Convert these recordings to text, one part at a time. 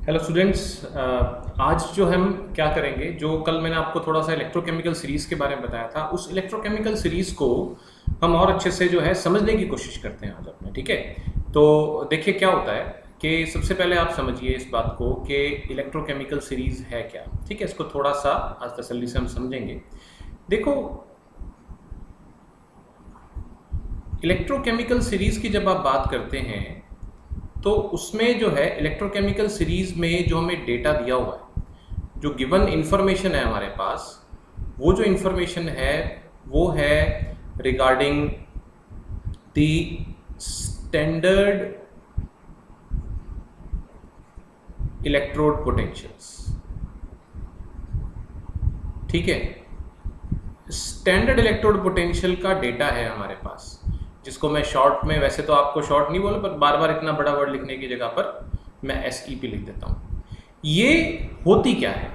Hello students. आज जो हम क्या करेंगे, जो कल मैंने आपको थोड़ा सा इलेक्ट्रोकेमिकल सीरीज़ के बारे में बताया था, उस इलेक्ट्रोकेमिकल सीरीज़ को हम और अच्छे से जो है समझने की कोशिश करते हैं आज अपने। ठीक है, तो देखिए क्या होता है कि सबसे पहले आप समझिए इस बात को कि इलेक्ट्रोकेमिकल सीरीज़ है क्या। ठीक है, इसको थोड़ा सा आज तसल्ली से हम समझेंगे। देखो, इलेक्ट्रोकेमिकल सीरीज़ की जब आप बात करते हैं तो उसमें जो है इलेक्ट्रोकेमिकल सीरीज में जो हमें डेटा दिया हुआ है, जो गिवन इंफॉर्मेशन है हमारे पास, वो जो इंफॉर्मेशन है वो है regarding the standard electrode potentials. ठीक है, स्टैंडर्ड इलेक्ट्रोड पोटेंशियल का डेटा है हमारे पास, जिसको मैं शॉर्ट में, वैसे तो आपको शॉर्ट नहीं बोला पर बार बार इतना बड़ा वर्ड लिखने की जगह पर मैं SEP लिख देता हूँ। ये होती क्या है?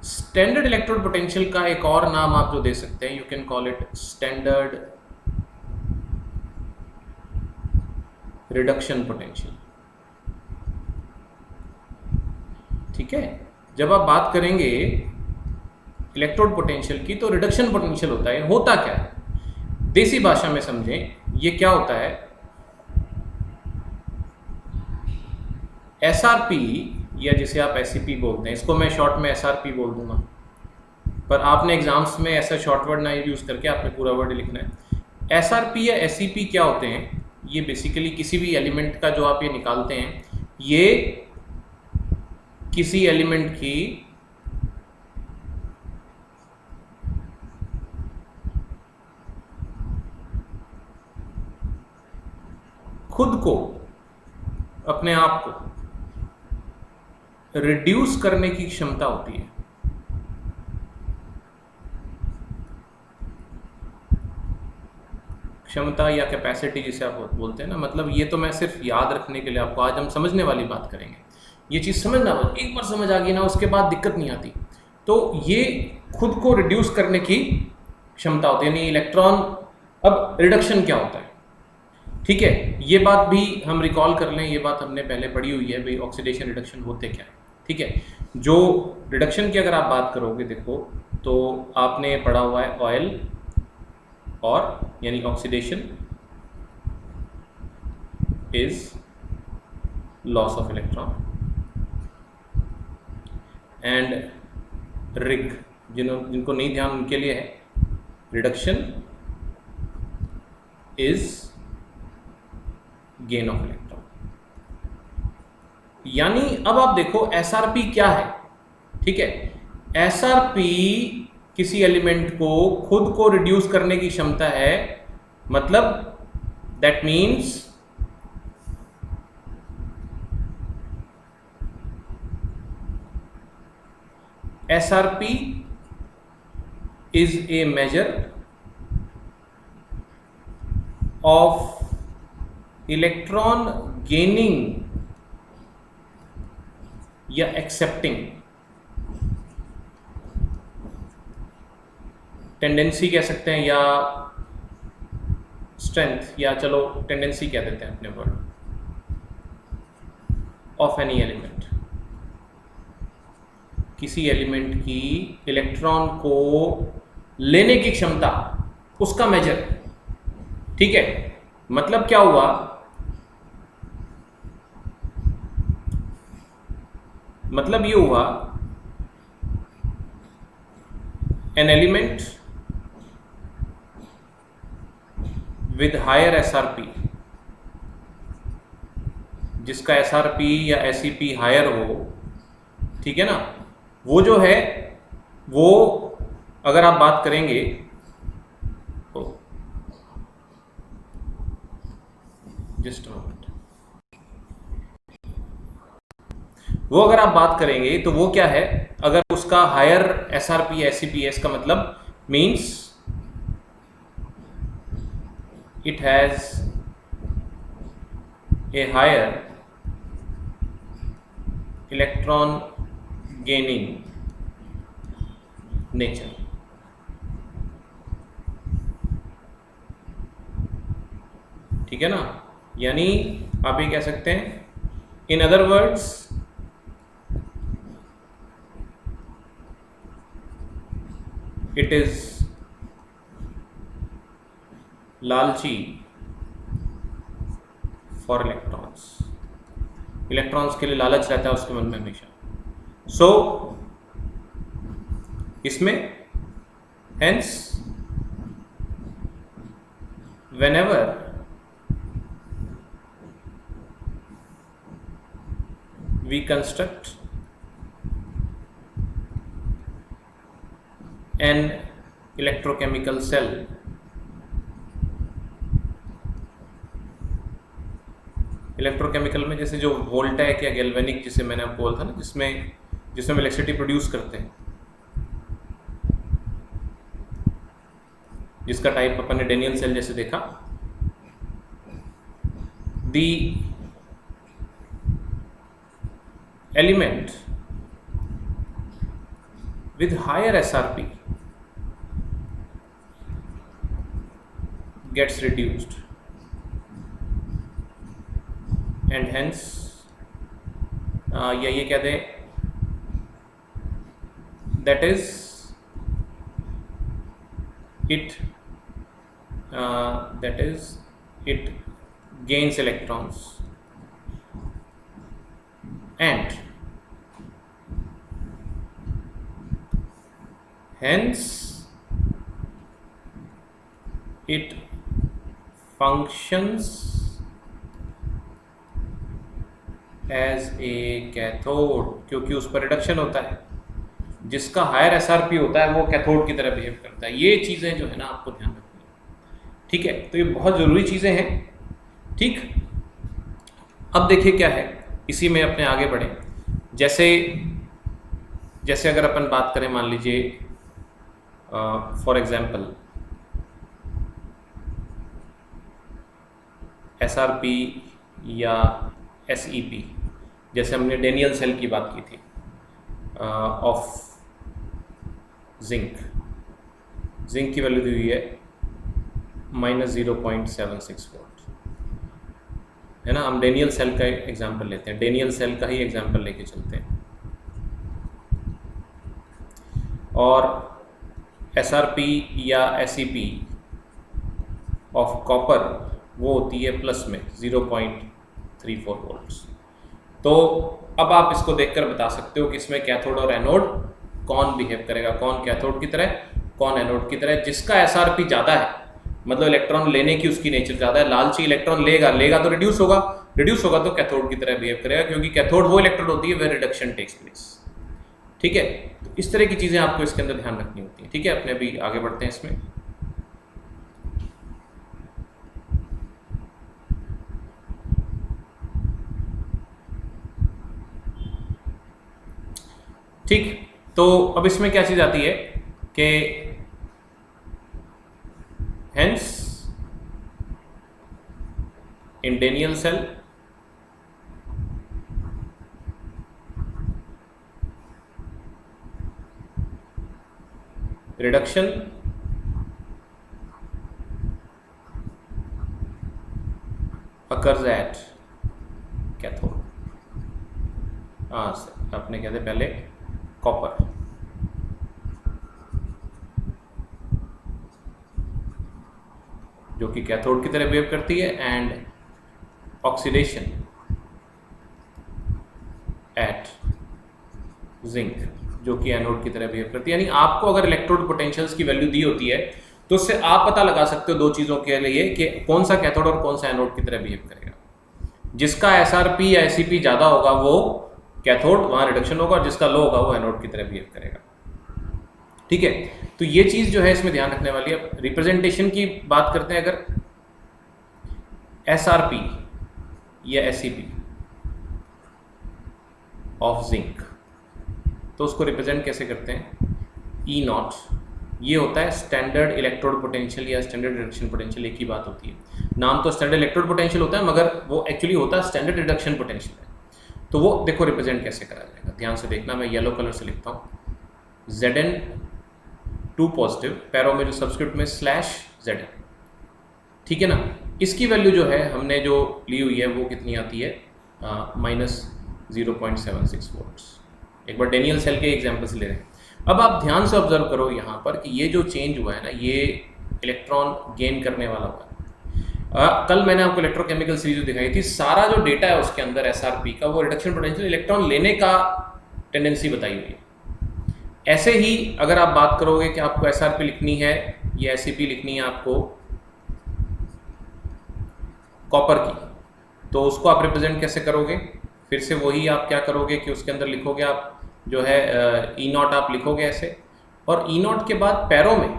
स्टैंडर्ड इलेक्ट्रोड पोटेंशियल का एक और नाम आप जो दे सकते हैं, you can call it standard reduction potential. ठीक है, जब आप बात करेंगे इलेक्ट्रोड पोटेंशियल की तो रिडक्शन पोटेंशियल होता है। होता क्या है, देसी भाषा में समझें, ये क्या होता है? SRP या जिसे आप SEP बोलते हैं, इसको मैं शॉर्ट में SRP बोल दूंगा, पर आपने एग्जाम्स में ऐसा शॉर्ट वर्ड ना यूज़ करके आपने पूरा वर्ड लिखना है। SRP या SEP क्या होते हैं? ये बेसिकली किसी भी एलिमेंट का जो आप ये निकालते हैं, ये किसी एलिमेंट की खुद को, अपने आप को रिड्यूस करने की क्षमता होती है। क्षमता या कैपेसिटी जिसे आप बोलते हैं ना, मतलब ये तो मैं सिर्फ याद रखने के लिए आपको, आज हम समझने वाली बात करेंगे। ये चीज़ समझना, एक बार समझ आ गई ना उसके बाद दिक्कत नहीं आती। तो ये खुद को रिड्यूस करने की क्षमता होती है, यानी इलेक्ट्रॉन। अब रिडक्शन क्या होता है? ठीक है, ये बात भी हम रिकॉल कर लें, ये बात हमने पहले पढ़ी हुई है भाई, ऑक्सीडेशन रिडक्शन होते क्या है। ठीक है, जो रिडक्शन की अगर आप बात करोगे, देखो तो आपने पढ़ा हुआ है ऑयल और, यानी oxidation is loss of electron, and rig, जिनको नहीं ध्यान उनके लिए है, reduction is gain of electron. यानी अब आप देखो SRP क्या है। ठीक है, SRP किसी एलिमेंट को खुद को रिड्यूस करने की क्षमता है, मतलब that means SRP is a measure of electron gaining या एक्सेप्टिंग टेंडेंसी कह सकते हैं, या स्ट्रेंथ, या चलो टेंडेंसी कह देते हैं अपने वर्ड, ऑफ एनी एलिमेंट, किसी एलिमेंट की इलेक्ट्रॉन को लेने की क्षमता, उसका मेजर। ठीक है, मतलब क्या हुआ? मतलब ये हुआ, an element with higher SRP, जिसका SRP या SEP हायर हो, ठीक है ना, वो जो है, वो अगर आप बात करेंगे तो, जस्ट अ मोमेंट, वो अगर आप बात करेंगे तो वो क्या है? अगर उसका हायर SRP या SEP है, इसका मतलब means it has a higher electron gaining nature। ठीक है ना, यानी आप ये कह सकते हैं, in other words it is लालची फॉर इलेक्ट्रॉन्स, इलेक्ट्रॉन्स के लिए लालच रहता है उसके मन में हमेशा। सो इसमें hence whenever we construct an electrochemical cell, electrochemical में जैसे जो वोल्टैक या गैल्वेनिक जिसे मैंने आपको बोला था ना, जिसमें हम इलेक्ट्रिसिटी प्रोड्यूस करते हैं, जिसका टाइप अपन ने डेनियल सेल जैसे देखा, the element with higher SRP gets reduced and hence या ये कह दें that is it gains electrons and hence it functions as a cathode, क्योंकि उस पर रिडक्शन होता है, जिसका हायर एसआरपी होता है वो कैथोड की तरह बिहेव करता है। ये चीज़ें जो है ना आपको ध्यान रखनी है, ठीक है। तो ये बहुत ज़रूरी चीज़ें हैं, ठीक। अब देखिए क्या है, इसी में अपने आगे बढ़े। जैसे अगर अपन बात करें, मान लीजिए फॉर एग्जाम्पल एसआरपी या एसईपी, जैसे हमने डेनियल सेल की बात की थी ऑफ जिंक की वैल्यू दी हुई है -0.76 वोल्ट, है ना। हम डेनियल सेल का एग्जांपल लेते हैं, डेनियल सेल का ही एग्जांपल लेके चलते हैं। और एसआरपी या एसईपी ऑफ कॉपर वो होती है प्लस में 0.34 वोल्ट्स। तो अब आप इसको देखकर बता सकते हो कि इसमें कैथोड और एनोड कौन बिहेव करेगा, कौन कैथोड की तरह, कौन एनोड की तरह। जिसका एसआरपी ज़्यादा है, मतलब इलेक्ट्रॉन लेने की उसकी नेचर ज़्यादा है, लालची इलेक्ट्रॉन लेगा तो रिड्यूस होगा तो कैथोड की तरह बिहेव करेगा, क्योंकि कैथोड वो इलेक्ट्रोड होती है वेयर रिडक्शन टेक्स प्लेस, ठीक है। तो इस तरह की चीज़ें आपको इसके अंदर ध्यान रखनी होती है, ठीक है। अपने अभी आगे बढ़ते हैं इसमें। ठीक, तो अब इसमें क्या चीज़ आती है कि hence in Daniell cell reduction occurs at cathode. अपने कहते पहले कॉपर, जो कि कैथोड की तरह बिहेव करती है, एंड ऑक्सीडेशन एट जिंक, जो कि एनोड की तरह बिहेव करती है। यानी आपको अगर इलेक्ट्रोड पोटेंशियल्स की वैल्यू दी होती है तो उससे आप पता लगा सकते हो दो चीज़ों के लिए कि कौन सा कैथोड और कौन सा एनोड की तरह बिहेव करेगा। जिसका एसआरपी या एसईपी ज़्यादा होगा वो कैथोड, वहाँ रिडक्शन होगा, और जिसका लो होगा वो एनोड की तरह बिहेव करेगा, ठीक है। तो ये चीज़ जो है इसमें ध्यान रखने वाली है। अब रिप्रेजेंटेशन की बात करते हैं, अगर एसआरपी या एसईपी ऑफ जिंक, तो उसको रिप्रेजेंट कैसे करते हैं, ई नॉट, ये होता है स्टैंडर्ड इलेक्ट्रोड पोटेंशियल या स्टैंडर्ड रिडक्शन पोटेंशियल, एक ही बात होती है। नाम तो स्टैंडर्ड इलेक्ट्रोड पोटेंशियल होता है, मगर वो एक्चुअली होता है स्टैंडर्ड रिडक्शन पोटेंशियल है। तो वो देखो रिप्रेजेंट कैसे करा जाएगा, ध्यान से देखना। मैं येलो कलर से लिखता हूँ, Zn2 पॉजिटिव, पैरों में जो सब्सक्रिप्ट में /Zn, ठीक है ना। इसकी वैल्यू जो है हमने जो ली हुई है वो कितनी आती है, -0.76 वोल्ट्स। एक बार डेनियल सेल के एग्जाम्पल से ले रहे हैं। अब आप ध्यान से ऑब्जर्व करो यहाँ पर कि ये जो चेंज हुआ है ना, ये इलेक्ट्रॉन गेन करने वाला हुआ है। कल मैंने आपको इलेक्ट्रोकेमिकल सीरीज जो दिखाई थी, सारा जो डेटा है उसके अंदर एसआरपी का, वो रिडक्शन पोटेंशियल इलेक्ट्रॉन लेने का टेंडेंसी बताई हुई है। ऐसे ही अगर आप बात करोगे कि आपको एसआरपी लिखनी है या एसईपी लिखनी है आपको कॉपर की, तो उसको आप रिप्रेजेंट कैसे करोगे? फिर से वही आप क्या करोगे कि उसके अंदर लिखोगे आप जो है ई नॉट आप लिखोगे ऐसे, और ई नॉट के बाद पैरों में,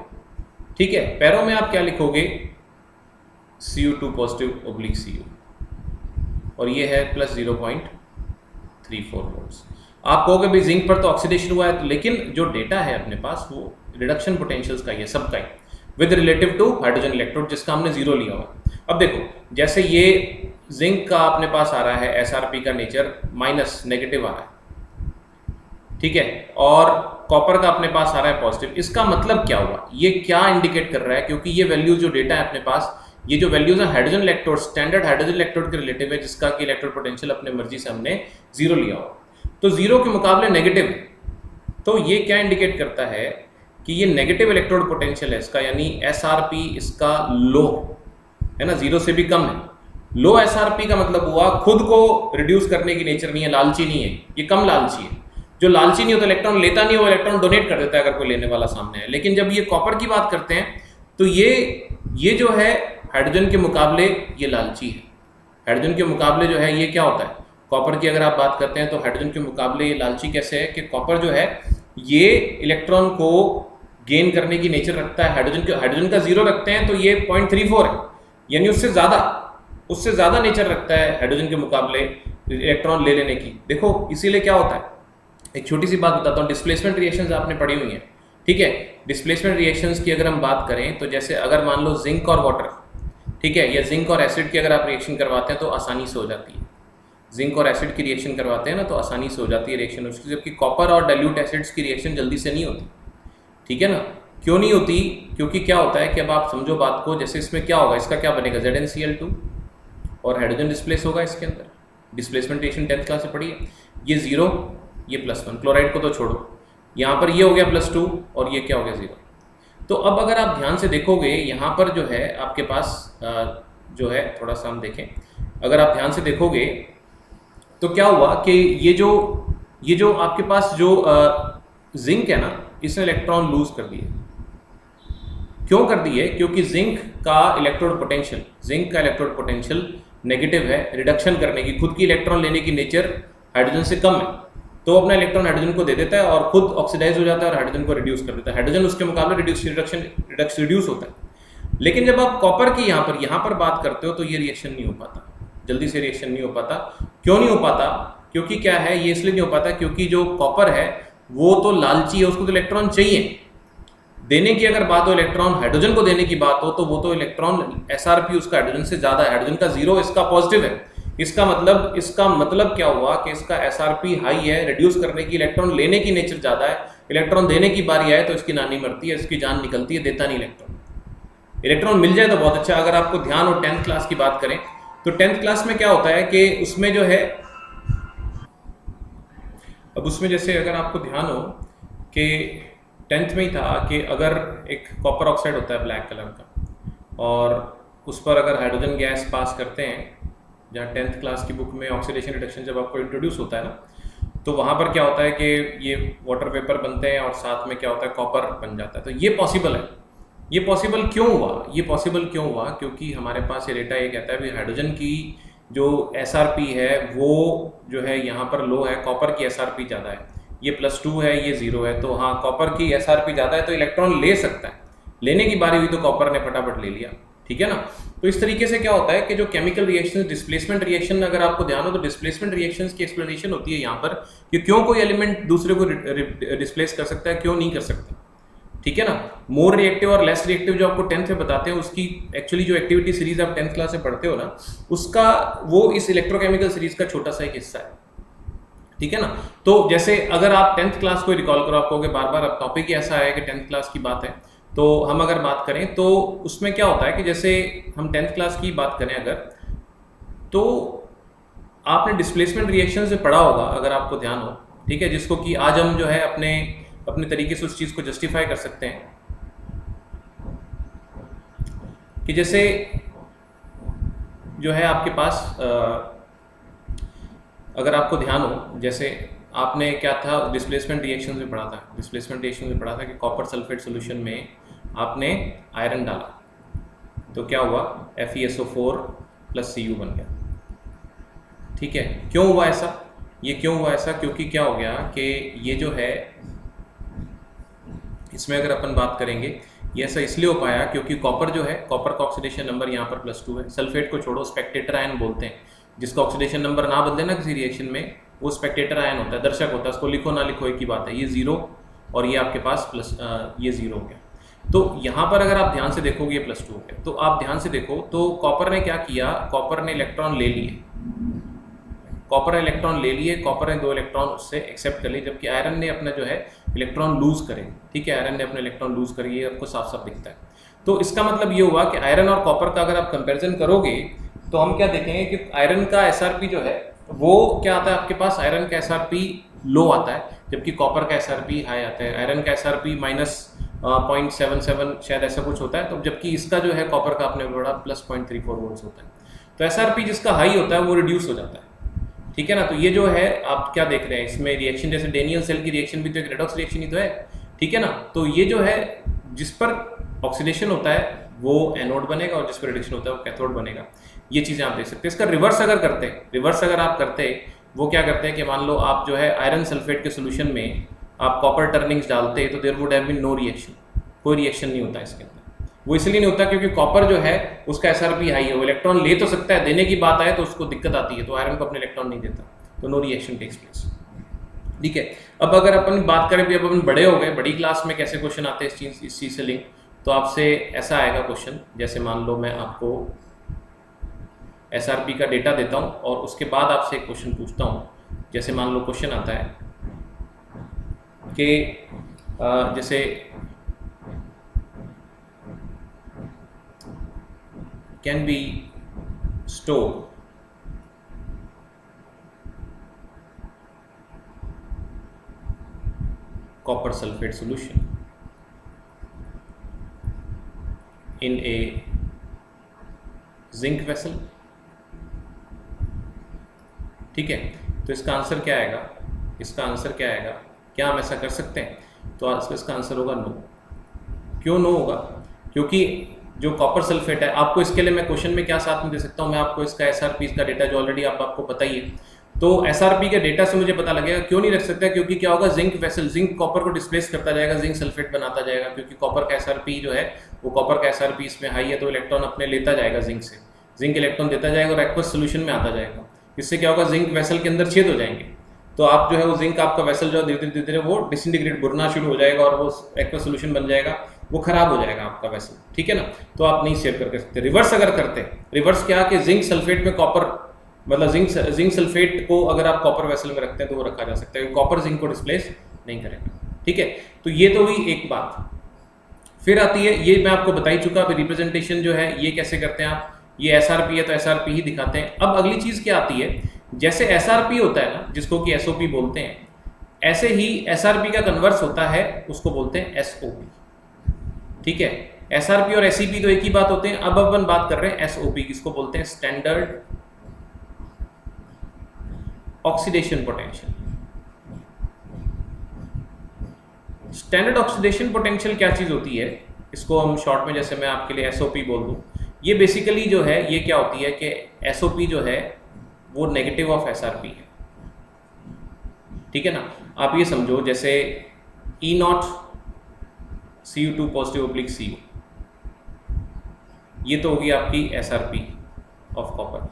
ठीक है, पैरों में आप क्या लिखोगे? Cu2 पॉजिटिव ओब्लिक Cu, और ये है प्लस 0.34 वोल्ट्स। आप कहोगे भाई जिंक पर तो ऑक्सीडेशन हुआ है, तो लेकिन जो डेटा है अपने पास वो रिडक्शन पोटेंशियल्स का ही है, सबका ही, with relative to hydrogen electrode जिसका हमने जीरो लिया हुआ। अब देखो, जैसे ये जिंक का अपने पास आ रहा है एसआरपी का नेचर माइनस नेगेटिव आ रहा है, ठीक है, और कॉपर का अपने पास आ रहा है पॉजिटिव। इसका मतलब क्या हुआ? ये क्या इंडिकेट कर रहा है? क्योंकि ये वैल्यूज जो डेटा है अपने पास, ये जो वैल्यूज है hydrogen electrode, standard hydrogen electrode के रिलेटिव है, जिसका कि इलेक्ट्रोड पोटेंशियल अपने मर्जी से हमने जीरो लिया हो, तो जीरो के मुकाबले नेगेटिव है। तो ये क्या इंडिकेट करता है कि ये नेगेटिव इलेक्ट्रोड पोटेंशियल है इसका, यानी एसआरपी इसका लो है ना, जीरो से भी कम है। लो एसआरपी का मतलब हुआ खुद को रिड्यूस करने की नेचर नहीं है, लालची नहीं है, ये कम लालची है। जो लालची नहीं होता, इलेक्ट्रॉन लेता नहीं हो, इलेक्ट्रॉन डोनेट कर देता है अगर कोई लेने वाला सामने है। लेकिन जब ये कॉपर की बात करते हैं तो ये जो है हाइड्रोजन के मुकाबले ये लालची है। हाइड्रोजन के मुकाबले जो है ये क्या होता है, कॉपर की अगर आप बात करते हैं तो हाइड्रोजन के मुकाबले ये लालची कैसे है कि कॉपर जो है ये इलेक्ट्रॉन को गेन करने की नेचर रखता है, हाइड्रोजन का जीरो रखते हैं तो ये 0.34 है, यानी उससे ज़्यादा नेचर रखता है हाइड्रोजन के मुकाबले इलेक्ट्रॉन ले लेने की। देखो इसीलिए क्या होता है, एक छोटी सी बात बताता हूँ, डिस्प्लेसमेंट रिएक्शंस आपने पढ़ी हुई हैं, ठीक है। डिस्प्लेसमेंट रिएक्शंस की अगर हम बात करें तो जैसे अगर मान लो जिंक और वाटर, ठीक है, या जिंक और एसिड की अगर आप रिएक्शन करवाते हैं तो आसानी से हो जाती है। जिंक और एसिड की रिएक्शन करवाते हैं ना तो आसानी से हो जाती है रिएक्शन उसकी, जबकि कॉपर और डाइल्यूट एसिड्स की रिएक्शन जल्दी से नहीं होती, ठीक है ना। क्यों नहीं होती? क्योंकि क्या होता है कि अब आप समझो बात को, जैसे इसमें क्या होगा, इसका क्या बनेगा, ZnCl2 और हाइड्रोजन डिस्प्लेस होगा इसके अंदर। डिस्प्लेसमेंट रिएक्शन 10th क्लास से पढ़ी है। ये 0, ये +1, क्लोराइड को तो छोड़ो, यहाँ पर ये हो गया +2 और ये क्या हो गया 0। तो अब अगर आप ध्यान से देखोगे यहाँ पर जो है आपके पास जो है, थोड़ा सा हम देखें, अगर आप ध्यान से देखोगे तो क्या हुआ कि ये जो आपके पास जो जिंक है ना, इसने इलेक्ट्रॉन लूज कर दिए। क्यों कर दिए? क्योंकि जिंक का इलेक्ट्रोड पोटेंशियल नेगेटिव है, रिडक्शन करने की, खुद की इलेक्ट्रॉन लेने की नेचर हाइड्रोजन से कम है, तो अपना इलेक्ट्रॉन हाइड्रोजन को दे देता है और खुद ऑक्सीडाइज हो जाता है और हाइड्रोजन को रिड्यूस कर देता है। हाइड्रोजन उसके मुकाबले रिड्यूस होता है। लेकिन जब आप कॉपर की यहाँ पर बात करते हो तो ये रिएक्शन नहीं हो पाता, जल्दी से रिएक्शन नहीं हो पाता। क्यों नहीं हो पाता? क्योंकि क्या है, ये इसलिए नहीं हो पाता क्योंकि जो कॉपर है वो तो लालची है, उसको तो इलेक्ट्रॉन चाहिए देने की। अगर बात हो इलेक्ट्रॉन हाइड्रोजन को देने की बात हो तो वो तो इलेक्ट्रॉन एसआरपी उसका हाइड्रोजन से ज़्यादा है, हाइड्रोजन का 0, इसका पॉजिटिव है। इसका मतलब क्या हुआ कि इसका एसआरपी हाई है, रिड्यूस करने की, इलेक्ट्रॉन लेने की नेचर ज़्यादा है। इलेक्ट्रॉन देने की बारी आए तो इसकी नानी मरती है, इसकी जान निकलती है, देता नहीं इलेक्ट्रॉन मिल जाए तो बहुत अच्छा। अगर आपको ध्यान हो 10th क्लास की बात करें तो 10th क्लास में क्या होता है कि उसमें जो है, अब उसमें जैसे अगर आपको ध्यान हो कि 10th में ही था कि अगर एक कॉपर ऑक्साइड होता है ब्लैक कलर का और उस पर अगर हाइड्रोजन गैस पास करते हैं, जहाँ 10th क्लास की बुक में ऑक्सीडेशन रिडक्शन जब आपको इंट्रोड्यूस होता है ना, तो वहाँ पर क्या होता है कि ये वाटर वेपर बनते हैं और साथ में क्या होता है, कॉपर बन जाता है। तो ये पॉसिबल है। ये पॉसिबल क्यों हुआ? क्योंकि हमारे पास ये डेटा ये कहता है कि हाइड्रोजन की जो एसआरपी है वो जो है यहाँ पर लो है, कॉपर की एसआरपी ज़्यादा है, ये +2 है, ये 0 है। तो हाँ, कॉपर की एसआरपी ज़्यादा है तो इलेक्ट्रॉन ले सकता है, लेने की बारी हुई तो कॉपर ने फटाफट ले लिया, ठीक है ना। तो इस तरीके से क्या होता है कि जो केमिकल रिएक्शन, डिस्प्लेसमेंट रिएक्शन, अगर आपको ध्यान हो तो डिस्प्लेसमेंट रिएक्शंस की एक्सप्लेनेशन होती है यहाँ पर कि क्यों कोई एलिमेंट दूसरे को डिस्प्लेस कर सकता है, क्यों नहीं कर सकता, ठीक है ना। मोर रिएक्टिव और लेस रिएक्टिव जो आपको 10th में बताते हैं, उसकी एक्चुअली जो एक्टिविटी सीरीज आप 10th क्लास में पढ़ते हो ना, उसका वो इस इलेक्ट्रोकेमिकल सीरीज का छोटा सा एक हिस्सा है, ठीक है ना। तो जैसे अगर आप 10th क्लास को रिकॉल करो, आपको बार अब टॉपिक ही ऐसा है कि 10th क्लास की बात है, तो हम अगर बात करें तो उसमें क्या होता है कि जैसे हम 10th क्लास की बात करें अगर, तो आपने डिस्प्लेसमेंट रिएक्शन से पढ़ा होगा अगर आपको ध्यान हो, ठीक है, जिसको कि आज हम जो है अपने अपने तरीके से उस चीज़ को जस्टिफाई कर सकते हैं कि जैसे जो है आपके पास अगर आपको ध्यान हो, जैसे आपने क्या था डिस्प्लेसमेंट रिएक्शन में पढ़ा था, डिस्प्लेसमेंट रिएक्शन में पढ़ा था कि कॉपर सल्फेट सोल्यूशन में आपने आयरन डाला तो क्या हुआ, FeSO4 + Cu बन गया। ठीक है, क्यों हुआ ऐसा? ये क्यों हुआ ऐसा? क्योंकि क्या हो गया कि ये जो है इसमें अगर अपन बात करेंगे, ये ऐसा इसलिए हो पाया क्योंकि कॉपर जो है, कॉपर का ऑक्सीडेशन नंबर यहाँ पर +2 है। सल्फेट को छोड़ो, स्पेक्टेटर आयन बोलते हैं, जिसका ऑक्सीडेशन नंबर ना बदले ना किसी रिएक्शन में, वो स्पेक्टेटर आयन होता है, दर्शक होता है, उसको लिखो ना लिखो एक ही बात है। ये 0 और ये आपके पास ये 0 हो गया। तो यहाँ पर अगर आप ध्यान से देखोगे ये +2 हो गया। तो आप ध्यान से देखो तो कॉपर ने क्या किया, कॉपर ने इलेक्ट्रॉन ले लिए, कॉपर ने इलेक्ट्रॉन ले लिए, कॉपर ने 2 इलेक्ट्रॉन उससे एक्सेप्ट कर लिए, जबकि आयरन ने अपना जो है इलेक्ट्रॉन लूज करे। ठीक है, आयरन ने अपने इलेक्ट्रॉन लूज करे, ये आपको साफ साफ दिखता है। तो इसका मतलब ये हुआ कि आयरन और कॉपर का अगर आप कंपेरिजन करोगे तो हम क्या देखेंगे कि आयरन का SRP जो है वो क्या आता है आपके पास, आयरन का SRP लो आता है, जबकि कॉपर का SRP हाई आता है। आयरन का SRP -0.77 शायद ऐसा कुछ होता है, तो जबकि इसका जो है कॉपर का आपने बड़ा +0.34 वोल्ट्स होता है। तो SRP जिसका हाई होता है वो रिड्यूस हो जाता है। ठीक है ना, तो ये जो है आप क्या देख रहे हैं इसमें रिएक्शन, जैसे डेनियल सेल की रिएक्शन भी तो एक रेडॉक्स रिएक्शन ही तो है। ठीक है ना, तो ये जो है जिस पर ऑक्सीडेशन होता है वो एनोड बनेगा और जिस पर रिडक्शन होता है वो कैथोड बनेगा। ये चीज़ें आप देख सकते हैं। इसका रिवर्स अगर करते हैं, रिवर्स अगर आप करते वो क्या करते हैं कि मान लो आप जो है आयरन सल्फेट के सोल्यूशन में आप कॉपर टर्निंग्स डालते तो there would have been no reaction, कोई रिएक्शन नहीं होता इसके अंदर। वो इसलिए नहीं होता क्योंकि कॉपर जो है उसका SRP हाई है, वो इलेक्ट्रॉन ले तो सकता है, देने की बात आए तो उसको दिक्कत आती है, तो आयरन को अपने इलेक्ट्रॉन नहीं देता, तो नो रिएक्शन टेक्स प्लेस। ठीक है, अब अगर अपन बात करें भी, अब अपन बड़े हो गए, बड़ी क्लास में कैसे क्वेश्चन आते हैं इस चीज़ से लिंक, तो आपसे ऐसा आएगा क्वेश्चन, जैसे मान लो मैं आपको SRP का डेटा देता हूँ और उसके बाद आपसे एक क्वेश्चन पूछता हूँ। जैसे मान लो क्वेश्चन आता है कि जैसे can be store copper sulfate solution in a zinc vessel। ठीक है, तो इसका आंसर क्या आएगा, इसका आंसर क्या आएगा, क्या हम ऐसा कर सकते हैं? तो इसका आंसर होगा नो। क्यों नो होगा? क्योंकि जो कॉपर सल्फेट है, आपको इसके लिए मैं क्वेश्चन में क्या साथ में दे सकता हूँ, मैं आपको इसका SRP का डेटा जो ऑलरेडी आपको पता ही है, तो SRP के डेटा से मुझे पता लगेगा। क्यों नहीं रख सकता? क्योंकि क्या होगा, जिंक वेसल, जिंक कॉपर को डिस्प्लेस करता जाएगा, जिंक सल्फेट बनाता जाएगा, क्योंकि कॉपर का SRP जो है वो कॉपर का SRP इसमें हाई है, तो इलेक्ट्रॉन अपने लेता जाएगा जिंक से, जिंक इलेक्ट्रॉन देता जाएगा और एक्वस सोल्यूशन में आता जाएगा। इससे क्या होगा, जिंक वेसल के अंदर छेद हो जाएंगे, तो आप जो है वो जिंक आपका वेसल जो धीरे धीरे धीरे वो डिसइंटीग्रेट, बुरना शुरू हो जाएगा और वो एक्वस सोल्यूशन बन जाएगा, वो खराब हो जाएगा आपका वेसल। ठीक है ना, तो आप नहीं सेव करके सकते। रिवर्स अगर करते, रिवर्स क्या कि जिंक सल्फेट में कॉपर, मतलब जिंक सल्फेट को अगर आप कॉपर वेसल में रखते हैं तो वो रखा जा सकता है, कॉपर जिंक को डिस्प्लेस नहीं करेगा। ठीक है, तो ये तो हुई एक बात। फिर आती है, ये मैं आपको बता ही चुका, रिप्रेजेंटेशन जो है ये कैसे करते हैं आप, ये SRP है तो SRP ही दिखाते हैं। अब अगली चीज क्या आती है, जैसे SRP होता है ना जिसको कि SOP बोलते हैं, ऐसे ही SRP का कन्वर्स होता है, उसको बोलते हैं SOP। ठीक है, SRP और SEP तो एक ही बात होते हैं। अब अपन बात कर रहे हैं SOP, किसको बोलते हैं, standard oxidation potential. Standard oxidation potential क्या चीज होती है, इसको हम शॉर्ट में जैसे मैं आपके लिए SOP बोल दूं, ये बेसिकली जो है ये क्या होती है कि SOP जो है वो नेगेटिव ऑफ SRP है। ठीक है ना, आप ये समझो जैसे E0 Cu2 पॉजिटिव / Cu, ये तो होगी आपकी SRP ऑफ कॉपर।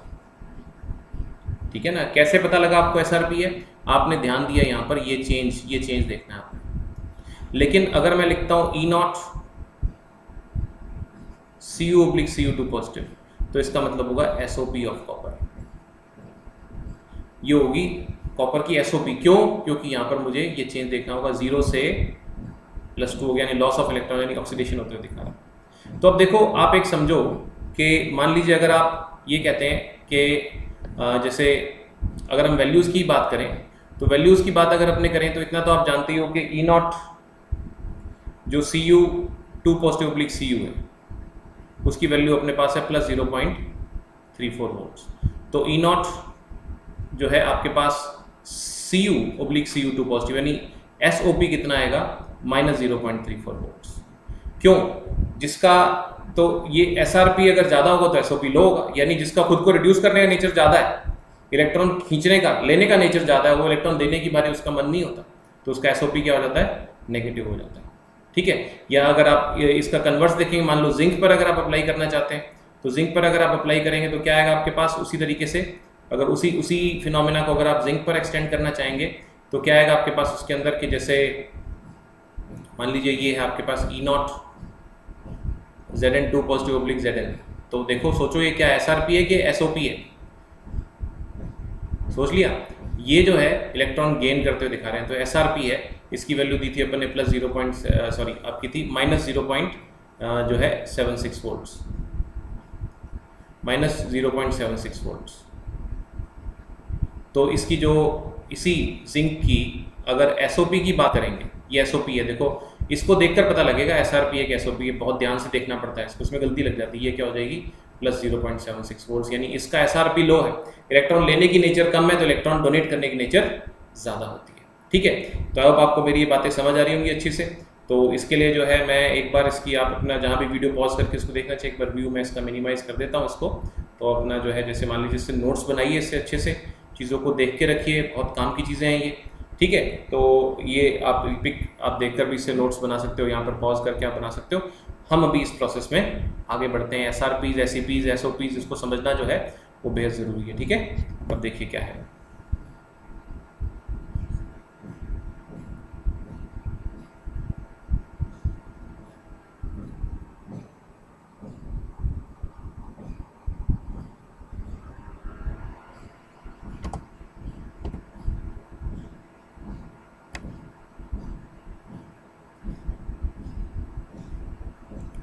ठीक है ना, कैसे पता लगा आपको SRP है, आपने ध्यान दिया यहाँ पर, ये चेंज देखना है आपने। लेकिन अगर मैं लिखता हूँ E0 Cu / Cu2 पॉजिटिव, तो इसका मतलब होगा SOP ऑफ कॉपर, ये होगी कॉपर की SOP। क्यों? क्योंकि यहाँ पर मुझे ये चेंज देखना होगा, 0 से +2 हो गया, यानी लॉस ऑफ इलेक्ट्रॉन यानी ऑक्सीडेशन होते हुए दिखा रहा। तो अब देखो, आप एक समझो कि मान लीजिए अगर आप ये कहते हैं कि जैसे अगर हम वैल्यूज़ की बात करें, तो वैल्यूज़ की बात अगर अपने करें तो इतना तो आप जानते ही हो कि E0 जो Cu2 पॉजिटिव ऑब्लिक Cu है उसकी वैल्यू अपने पास है प्लस 0.34 वोल्ट्स। तो ई नॉट जो है आपके पास Cu ऑब्लिक Cu2 पॉजिटिव यानी SOP कितना आएगा माइनस 0.34 वोल्ट्स। क्यों? जिसका तो ये SRP अगर ज़्यादा होगा तो SOP लो होगा, यानी जिसका खुद को रिड्यूस करने का नेचर ज़्यादा है, इलेक्ट्रॉन खींचने का लेने का नेचर ज़्यादा है, वो इलेक्ट्रॉन देने की बारी उसका मन नहीं होता, तो उसका SOP क्या हो जाता है? नेगेटिव हो जाता है। ठीक है। या अगर आप इसका कन्वर्स देखेंगे, मान लो जिंक पर अगर आप अप्लाई करना चाहते हैं तो जिंक पर अगर आप अप्लाई करेंगे तो क्या आएगा आपके पास? उसी तरीके से अगर उसी फिनोमेना को अगर आप जिंक पर एक्सटेंड करना चाहेंगे तो क्या आएगा आपके पास उसके अंदर के, जैसे मान लीजिए ये है आपके पास E naught Zn2 positive oblique Zn, तो देखो सोचो ये क्या SRP है कि SOP है? सोच लिया। ये जो है इलेक्ट्रॉन गेन करते हुए दिखा रहे हैं तो SRP है, इसकी वैल्यू दी थी अपन ने प्लस आपकी थी माइनस 0.76 वोल्ट्स, माइनस 0.76 वोल्ट्स। तो इसकी जो इसी जिंक की अगर SOP की बात करेंगे, ये SOP है, देखो इसको देखकर पता लगेगा SRP है कि SOP है, बहुत ध्यान से देखना पड़ता है इसको, उसमें गलती लग जाती है। ये क्या हो जाएगी? प्लस 0.76 वोल्ट्स, यानी इसका SRP लो है, इलेक्ट्रॉन लेने की नेचर कम है तो इलेक्ट्रॉन डोनेट करने की नेचर ज़्यादा होती है। ठीक है, तो अब आपको मेरी ये बातें समझ आ रही होंगी अच्छी से। तो इसके लिए जो है मैं एक बार इसकी आप अपना जहाँ भी वीडियो पॉज करके इसको देखना चाहिए, एक बार व्यू में इसका मिनिमाइज़ कर देता हूँ इसको। तो अपना जो है जैसे मान लीजिए इससे नोट्स बनाइए, इससे अच्छे से चीज़ों को देख के रखिए, बहुत काम की चीज़ें हैं ये। ठीक है, तो ये आप पिक आप देखकर भी इससे नोट्स बना सकते हो, यहाँ पर पॉज करके आप बना सकते हो। हम अभी इस प्रोसेस में आगे बढ़ते हैं। SRPs, SEPs, SOPs इसको समझना जो है वो बेहद ज़रूरी है। ठीक है, अब देखिए क्या है।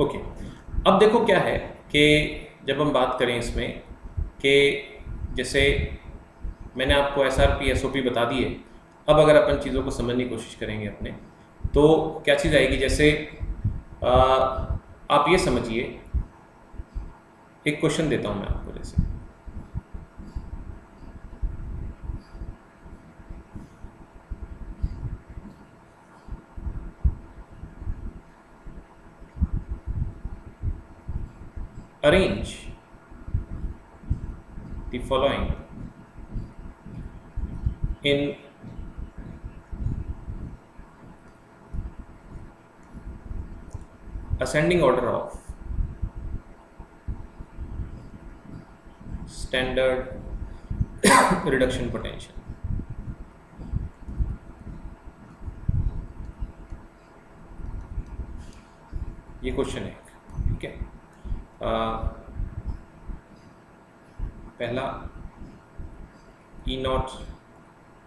ओके, अब देखो क्या है कि जब हम बात करें इसमें कि जैसे मैंने आपको SRP SOP बता दिए, अब अगर अपन चीज़ों को समझने की कोशिश करेंगे अपने, तो क्या चीज़ आएगी? जैसे आप ये समझिए, एक क्वेश्चन देता हूँ मैं आपको, जैसे arrange the following in ascending order of standard reduction potential. ये क्वेश्चन है, ठीक है। पहला E naught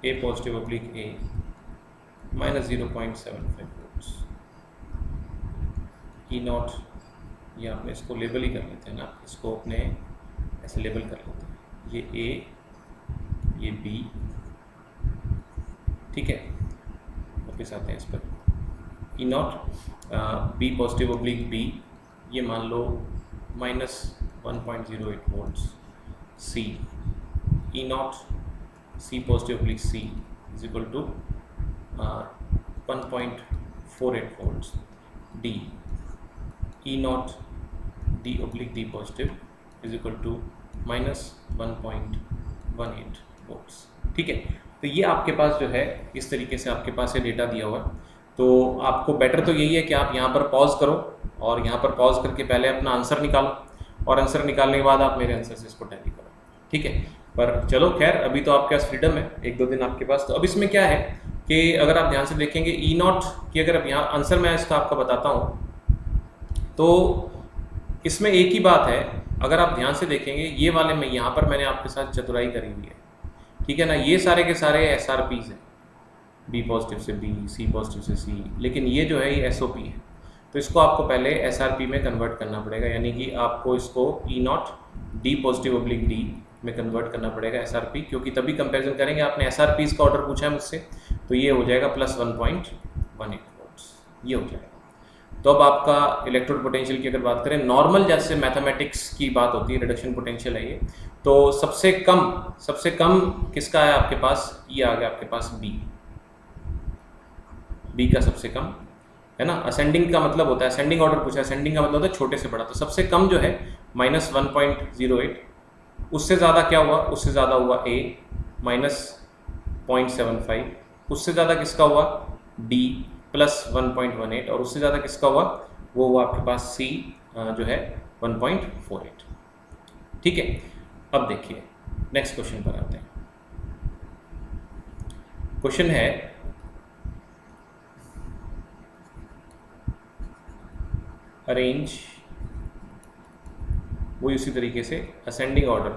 A positive oblique A minus 0.75 volts. E naught, ये आपने इसको लेबल ही कर लेते हैं ना, इसको अपने ऐसे लेबल कर लेते हैं, ये ए, ये बी, ठीक है। वापस आते हैं इस पर। E naught B positive oblique B, ये मान लो minus 1.08 volts. C, E naught C positive oblique C is equal to 1.48 volts. D, E naught D oblique D positive is equal to minus 1.18 volts. ठीक है, तो ये आपके पास जो है इस तरीके से आपके पास ये डेटा दिया हुआ है। तो आपको बेटर तो यही है कि आप यहाँ पर पॉज करो और यहाँ पर पॉज करके पहले अपना आंसर निकालो, और आंसर निकालने के बाद आप मेरे आंसर से इसको टैली करो, ठीक है। पर चलो खैर, अभी तो आपके पास फ्रीडम है, एक दो दिन आपके पास। तो अब इसमें क्या है कि अगर आप ध्यान से देखेंगे ई नॉट की, अगर अब यहाँ आंसर मैं इसका आपका बताता हूँ, तो इसमें एक ही बात है, अगर आप ध्यान से देखेंगे ये वाले में यहाँ पर मैंने आपके साथ चतुराई करी हुई है, ठीक है ना। ये सारे के सारे SRPs हैं, बी पॉजिटिव से बी, सी पॉजिटिव से सी, लेकिन ये जो है ये SOP है। तो इसको आपको पहले SRP में कन्वर्ट करना पड़ेगा, यानी कि आपको इसको E naught D positive oblique D में कन्वर्ट करना पड़ेगा SRP, क्योंकि तभी कंपैरिजन करेंगे। आपने SRPs का ऑर्डर पूछा है मुझसे, तो ये हो जाएगा प्लस 1.18 वोल्ट्स, ये हो जाएगा। तो अब आपका इलेक्ट्रोड पोटेंशियल की अगर बात करें, नॉर्मल जैसे मैथमेटिक्स की बात होती है, रिडक्शन पोटेंशियल है ये, तो सबसे कम किसका है आपके पास, ये आ गया आपके पास बी का सबसे कम है ना। असेंडिंग का मतलब होता है, असेंडिंग ऑर्डर पूछा, असेंडिंग का मतलब होता है छोटे से बड़ा, तो सबसे कम जो है -1.08, उससे ज़्यादा क्या हुआ, उससे ज़्यादा हुआ ए -0.75, उससे ज़्यादा किसका हुआ डी +1.18, और उससे ज़्यादा किसका हुआ, वो हुआ आपके पास सी जो है 1.48। ठीक है, अब देखिए नेक्स्ट क्वेश्चन पर आते हैं। क्वेश्चन है अरेंज, वो इसी तरीके से ascending order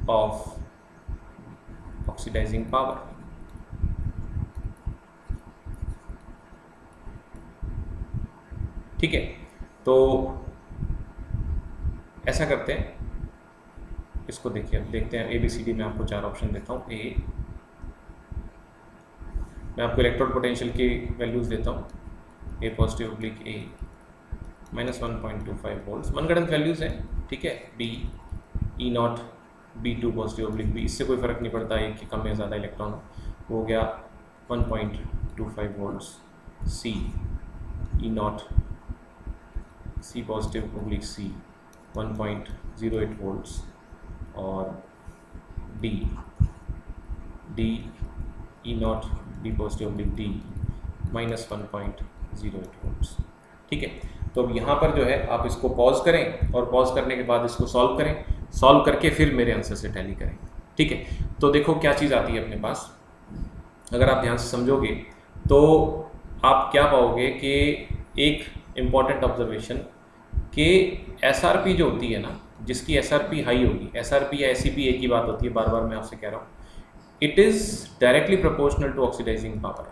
of oxidising power. ठीक है, तो ऐसा करते हैं, इसको देखिए, देखते हैं ABCD में आपको 4 ऑप्शन देता हूँ। ए, मैं आपको इलेक्ट्रोड पोटेंशियल की वैल्यूज़ देता हूँ, A positive oblique A -1.25 volts, मनगढ़ंत वैल्यूज़ हैं। ठीक है, B E0 B2 positive oblique B, इससे कोई फ़र्क नहीं पड़ता है कि कम या ज़्यादा इलेक्ट्रॉन हो गया 1.25 volts. C E0 C positive oblique C 1.08 volts, और D E0 B positive oblique D -1.08 volts. ठीक है, तो अब यहाँ पर जो है आप इसको पॉज करें, और पॉज करने के बाद इसको सॉल्व करें, सॉल्व करके फिर मेरे आंसर से टैली करें। ठीक है, तो देखो क्या चीज़ आती है अपने पास, अगर आप ध्यान से समझोगे तो आप क्या पाओगे कि एक इम्पॉर्टेंट ऑब्जर्वेशन कि SRP जो होती है ना, जिसकी SRP हाई होगी, SRP या SEP एक ही बात होती है, बार बार मैं आपसे कह रहा हूँ, it is directly proportional to oxidising power.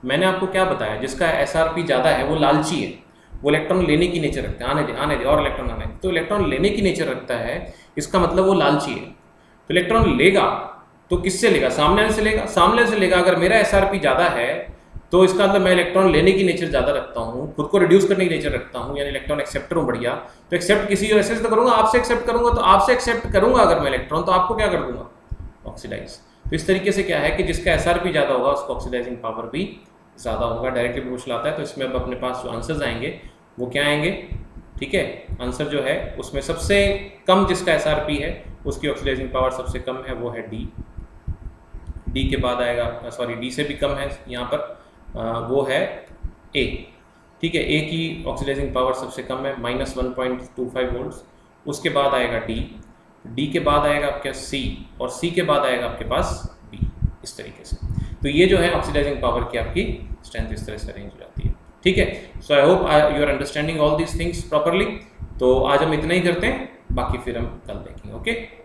मैंने आपको क्या बताया, जिसका SRP ज़्यादा है वो लालची है, वो इलेक्ट्रॉन लेने की नेचर रखता है, आने दे और इलेक्ट्रॉन आने, तो इलेक्ट्रॉन लेने की नेचर रखता है, इसका मतलब वो लालची है। तो इलेक्ट्रॉन लेगा तो किससे लेगा, सामने से लेगा, सामने से लेगा। अगर मेरा SRP ज़्यादा है तो इसका मतलब मैं इलेक्ट्रॉन लेने की नेचर ज़्यादा रखता हूँ, खुद को रिड्यूस करने की नेचर रखता हूँ, यानी इलेक्ट्रॉन एक्सेप्टर हूँ बढ़िया। तो एक्सेप्ट किसी और ऐसे तो करूँगा, आपसे एक्सेप्ट करूँगा, तो आपसे एक्सेप्ट करूँगा अगर मैं इलेक्ट्रॉन, तो आपको क्या कर दूंगा, ऑक्सीडाइज। तो इस तरीके से क्या है कि जिसका SRP ज़्यादा होगा उसको ऑक्सीडाइजिंग पावर भी ज़्यादा होगा, डायरेक्टली प्रोपोर्शनल आता है। तो इसमें अब अपने पास जो आंसर्स आएंगे वो क्या आएंगे, ठीक है, आंसर जो है उसमें सबसे कम जिसका SRP है उसकी ऑक्सीडाइजिंग पावर सबसे कम है, वो है डी के बाद आएगा, सॉरी डी से भी कम है यहाँ पर, वो है ए। ठीक है, ए की ऑक्सीडाइजिंग पावर सबसे कम है -1.25 वोल्ट्स, उसके बाद आएगा डी के बाद आएगा आपका सी, और सी के बाद आएगा आपके पास बी, इस तरीके से। तो ये जो है ऑक्सीडाइजिंग पावर की आपकी स्ट्रेंथ इस तरह से अरेंज हो जाती है। ठीक है, so I hope you are understanding all these things properly. तो आज हम इतना ही करते हैं, बाकी फिर हम कल देखेंगे। ओके।